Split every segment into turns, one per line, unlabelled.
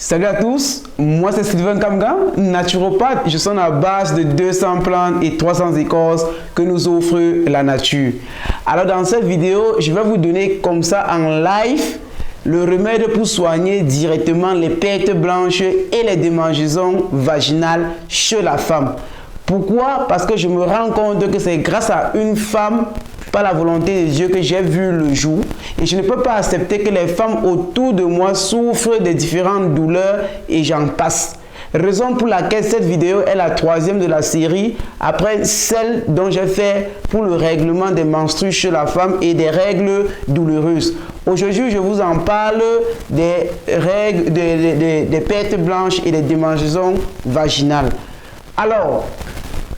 Salut à tous, moi c'est Sylvain Kamga, naturopathe. Je suis à base de 200 plantes et 300 écorces que nous offre la nature. Alors dans cette vidéo, je vais vous donner comme ça en live le remède pour soigner directement les pertes blanches et les démangeaisons vaginales chez la femme. Pourquoi? Parce que je me rends compte que c'est grâce à une femme, par la volonté de Dieu, que j'ai vu le jour. Et je ne peux pas accepter que les femmes autour de moi souffrent de différentes douleurs et j'en passe. Raison pour laquelle cette vidéo est la troisième de la série, après celle dont j'ai fait pour le règlement des menstrues chez la femme et des règles douloureuses. Aujourd'hui, je vous en parle des règles, des pertes blanches et des démangeaisons vaginales. Alors,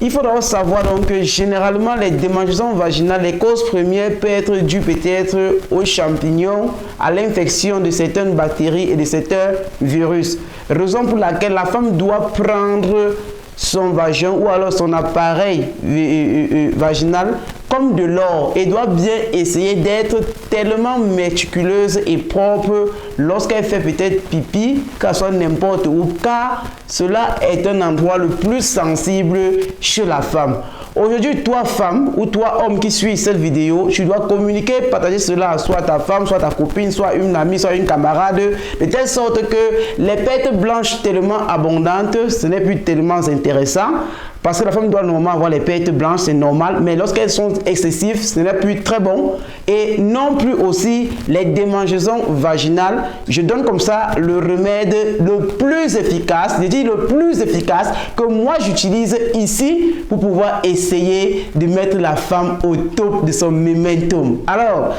il faut d'abord savoir donc que généralement les démangeaisons vaginales, les causes premières peuvent être dues peut-être aux champignons, à l'infection de certaines bactéries et de certains virus. Raison pour laquelle la femme doit prendre son vagin ou alors son appareil vaginal comme de l'or et doit bien essayer d'être tellement méticuleuse et propre lorsqu'elle fait peut-être pipi, qu'elle soit n'importe où, car cela est un endroit le plus sensible chez la femme. Aujourd'hui, toi femme ou toi homme qui suit cette vidéo, tu dois communiquer, partager cela soit à ta femme, soit à ta copine, soit une amie, soit une camarade, de telle sorte que les pertes blanches tellement abondantes, ce n'est plus tellement intéressant. Parce que la femme doit normalement avoir les pertes blanches, c'est normal, mais lorsqu'elles sont excessives, ce n'est plus très bon. Et non plus aussi les démangeaisons vaginales. Je donne comme ça le remède le plus efficace, je dis le plus efficace que moi j'utilise ici pour pouvoir essayer de mettre la femme au top de son momentum. Alors,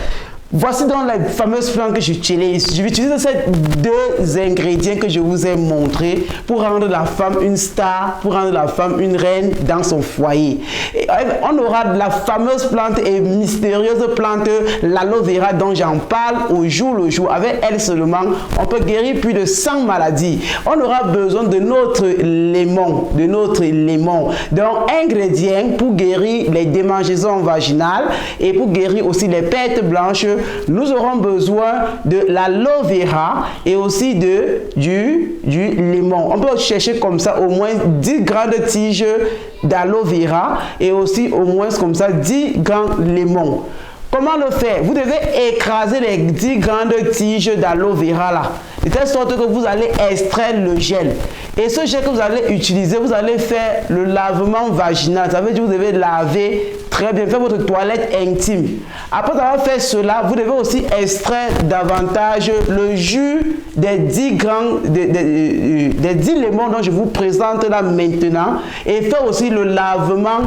voici donc les fameuses plantes que j'utilise. Je vais utiliser ces deux ingrédients que je vous ai montrés pour rendre la femme une star, pour rendre la femme une reine dans son foyer. Et on aura la fameuse plante et mystérieuse plante, l'aloe vera, dont j'en parle au jour le jour. Avec elle seulement, on peut guérir plus de 100 maladies. On aura besoin de notre lemon, Donc, ingrédients pour guérir les démangeaisons vaginales et pour guérir aussi les pertes blanches. Nous aurons besoin de l'aloe vera et aussi du lemon. On peut chercher comme ça au moins 10 grandes tiges d'aloe vera et aussi au moins comme ça 10 grands lemons. Comment le faire? Vous devez écraser les 10 grandes tiges d'aloe vera là, de telle sorte que vous allez extraire le gel. Et ce gel que vous allez utiliser, vous allez faire le lavement vaginal. Ça veut dire que vous devez laver très bien, faire votre toilette intime. Après avoir fait cela, vous devez aussi extraire davantage le jus des 10 lemons dont je vous présente là maintenant et faire aussi le lavement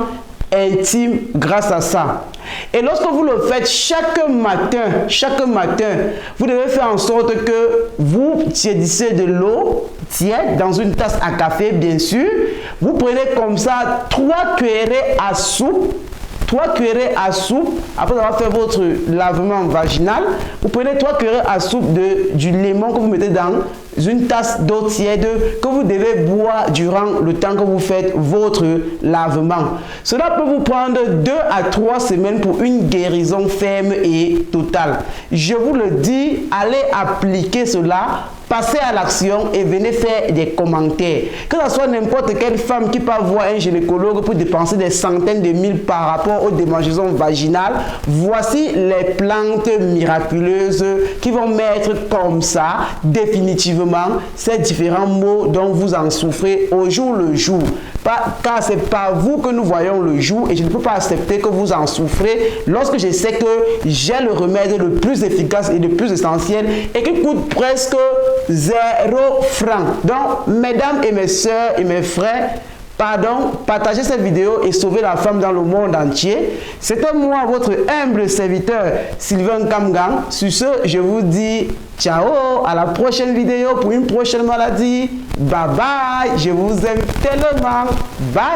intime grâce à ça. Et lorsque vous le faites chaque matin, vous devez faire en sorte que vous tiédissez de l'eau tiède dans une tasse à café, bien sûr. Vous prenez comme ça 3 cuillerées à soupe. 3 cuillerées à soupe, après avoir fait votre lavement vaginal, vous prenez 3 cuillerées à soupe du lemon que vous mettez dans une tasse d'eau tiède que vous devez boire durant le temps que vous faites votre lavement. Cela peut vous prendre 2 à 3 semaines pour une guérison ferme et totale. Je vous le dis, allez appliquer cela. Passez à l'action et venez faire des commentaires. Que ce soit n'importe quelle femme qui peut voir un gynécologue pour dépenser des centaines de mille par rapport aux démangeaisons vaginales, voici les plantes miraculeuses qui vont mettre comme ça définitivement ces différents maux dont vous en souffrez au jour le jour. Car c'est par vous que nous voyons le jour et je ne peux pas accepter que vous en souffrez lorsque je sais que j'ai le remède le plus efficace et le plus essentiel et qui coûte presque 0 francs. Donc, mesdames et mes soeurs et mes frères, partagez cette vidéo et sauvez la femme dans le monde entier. C'était moi, votre humble serviteur, Sylvain Kamga. Sur ce, je vous dis ciao, à la prochaine vidéo pour une prochaine maladie. Bye bye, je vous aime tellement. Bye.